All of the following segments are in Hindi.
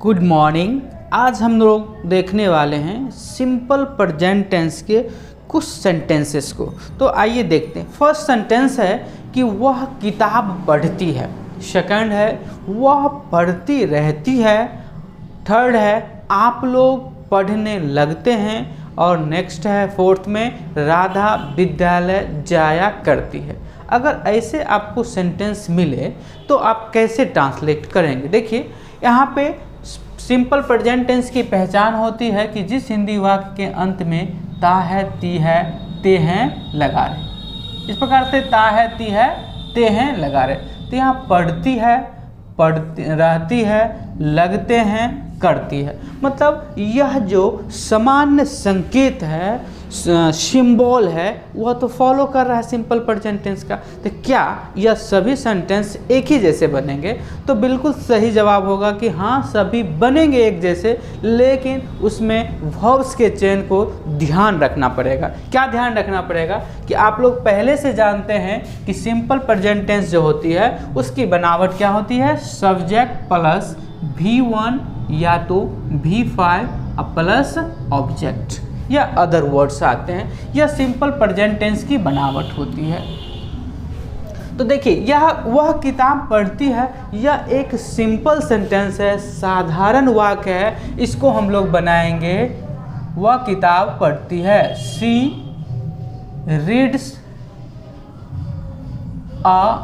Good morning. आज हम लोग देखने वाले हैं सिंपल प्रेजेंट टेंस के कुछ सेंटेंसेस को। तो आइए देखते हैं। फर्स्ट सेंटेंस है कि वह किताब पढ़ती है। सेकंड है वह पढ़ती रहती है। थर्ड है आप लोग पढ़ने लगते हैं। और नेक्स्ट है फोर्थ में राधा विद्यालय जाया करती है। अगर ऐसे आपको सेंटेंस मिले तो आप कैसे ट्रांसलेट करेंगे? देखिए यहाँ पे सिंपल प्रेजेंट टेंस की पहचान होती है कि जिस हिंदी वाक्य के अंत में ता है, ती है, ते हैं, लगा रहे। इस प्रकार से ता है, ती है, ते हैं, लगा रहे। तो यहाँ पढ़ती है, पढ़ती रहती है, लगते हैं, करती है। मतलब यह जो सामान्य संकेत है, सिंबल है, वह तो फॉलो कर रहा है सिंपल प्रेजेंट टेंस का। तो क्या यह सभी सेंटेंस एक ही जैसे बनेंगे? तो बिल्कुल सही जवाब होगा कि हाँ, सभी बनेंगे एक जैसे, लेकिन उसमें वर्ब्स के चयन को ध्यान रखना पड़ेगा। क्या ध्यान रखना पड़ेगा? कि आप लोग पहले से जानते हैं कि सिंपल प्रेजेंट टेंस जो होती है उसकी बनावट क्या होती है? सब्जेक्ट प्लस V1 या तो V5 प्लस ऑब्जेक्ट या अदर वर्ड्स आते हैं। यह सिंपल प्रेजेंट टेंस की बनावट होती है। तो देखिए यह वह किताब पढ़ती है, यह एक सिंपल सेंटेंस है, साधारण वाक्य है। इसको हम लोग बनाएंगे वह किताब पढ़ती है। She reads a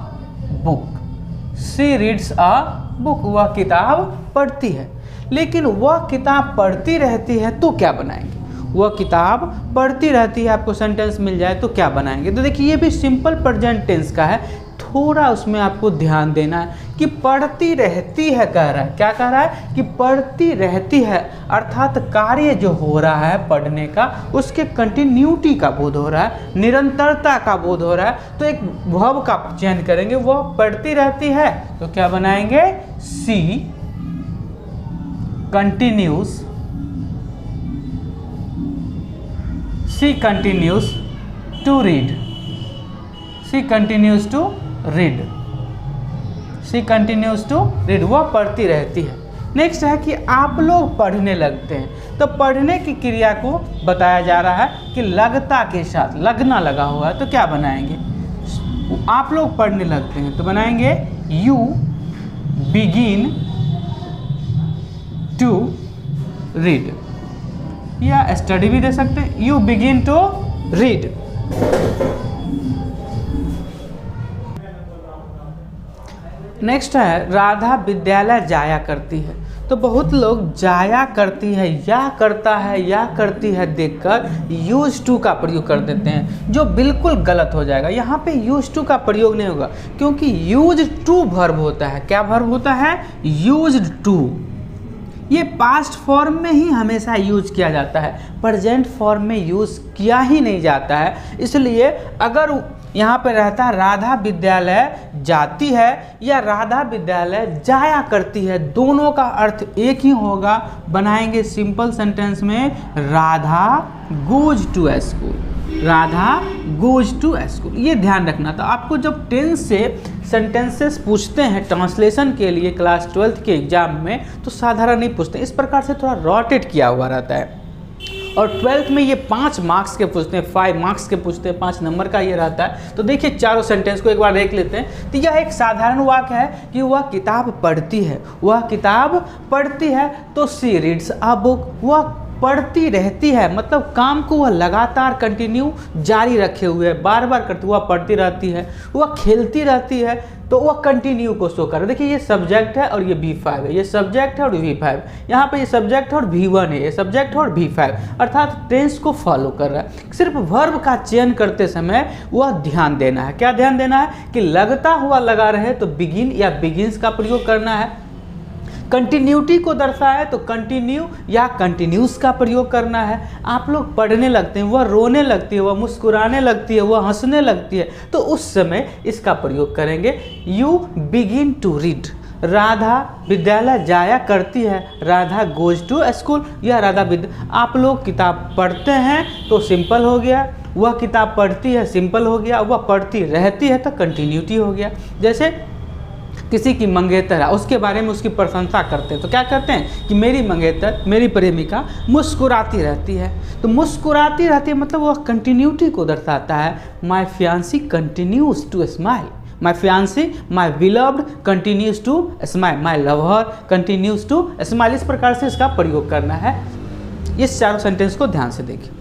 book. She reads a book. वह किताब पढ़ती है। लेकिन वह किताब पढ़ती रहती है तो क्या बनाएंगे? वह किताब पढ़ती रहती है आपको सेंटेंस मिल जाए तो क्या बनाएंगे? तो देखिए ये भी सिंपल प्रेजेंट टेंस का है। थोड़ा उसमें आपको ध्यान देना है कि पढ़ती रहती है कह रहा है। क्या कह रहा है? कि पढ़ती रहती है, अर्थात कार्य जो हो रहा है पढ़ने का उसके कंटिन्यूटी का बोध हो रहा है, निरंतरता का बोध हो रहा है। तो एक वर्ब का चयन करेंगे। वह पढ़ती रहती है तो क्या बनाएंगे? सी continuous. She continues to read. She continues to read. She continues to read. वह पढ़ती रहती है। नेक्स्ट है कि आप लोग पढ़ने लगते हैं। तो पढ़ने की क्रिया को बताया जा रहा है कि लगता के साथ, लगना लगा हुआ है। तो क्या बनाएंगे? आप लोग पढ़ने लगते हैं तो बनाएंगे You begin to read। या स्टडी भी दे सकते हैं। You begin to read. Next है राधा विद्यालय जाया करती है। तो बहुत लोग जाया करती है या करता है या करती है देखकर यूज टू का प्रयोग कर देते हैं, जो बिल्कुल गलत हो जाएगा। यहाँ पे यूज टू का प्रयोग नहीं होगा क्योंकि यूज टू वर्ब होता है। क्या वर्ब होता है? Use to. ये पास्ट फॉर्म में ही हमेशा यूज किया जाता है, प्रेजेंट फॉर्म में यूज किया ही नहीं जाता है। इसलिए अगर यहाँ पे रहता है राधा विद्यालय जाती है या राधा विद्यालय जाया करती है, दोनों का अर्थ एक ही होगा। बनाएंगे सिंपल सेंटेंस में Radha goes to school. Radha goes to school. ये ध्यान रखना। तो आपको जब टेंस से सेंटेंसेस पूछते हैं ट्रांसलेशन के लिए क्लास 12th के एग्जाम में, तो साधारण नहीं पूछते, इस प्रकार से थोड़ा रॉटेट किया हुआ रहता है। और 12th में ये 5 मार्क्स के पूछते हैं, 5 मार्क्स के पूछते हैं, 5 नंबर का ये रहता है। तो देखिए चारों सेंटेंस को एक बार देख लेते हैं। तो यह एक साधारण वाक्य है कि वह किताब पढ़ती है। वह किताब पढ़ती है तो शी रीड्स अ बुक। वह पढ़ती रहती है, मतलब काम को वह लगातार कंटिन्यू जारी रखे हुए है, बार बार करती। वह पढ़ती रहती है। वह खेलती रहती है तो वह कंटिन्यू को शो कर रहा है। देखिए ये सब्जेक्ट है और ये V5 है। ये सब्जेक्ट है और V5। यहाँ पे ये सब्जेक्ट है और V1 है। ये सब्जेक्ट है और V5, अर्थात टेंस को फॉलो कर रहा है। सिर्फ वर्ब का चयन करते समय वह ध्यान देना है। क्या ध्यान देना है? कि लगता हुआ लगा रहे तो बिगिन या बिगिंस का प्रयोग करना है। कंटिन्यूटी को दर्शाए तो कंटिन्यू या कंटिन्यूस का प्रयोग करना है। आप लोग पढ़ने लगते हैं, वह रोने लगती है, वह मुस्कुराने लगती है, वह हंसने लगती है, तो उस समय इसका प्रयोग करेंगे you begin to read. Radha विद्यालय जाया करती है, राधा गोज टू स्कूल। या राधा आप लोग किताब पढ़ते हैं तो सिंपल हो गया। वह किताब पढ़ती है सिंपल हो गया। वह पढ़ती रहती है तो कंटिन्यूटी हो गया। जैसे किसी की मंगेतर है, उसके बारे में उसकी प्रशंसा करते हैं तो क्या करते हैं कि मेरी मंगेतर, मेरी प्रेमिका मुस्कुराती रहती है। तो मुस्कुराती रहती है मतलब वह कंटिन्यूटी को दर्शाता है। My fiancee continues to smile, my fiancee, my beloved continues to smile, my lover continues to smile. इस प्रकार से इसका प्रयोग करना है। इस चारों सेंटेंस को ध्यान से देखिए।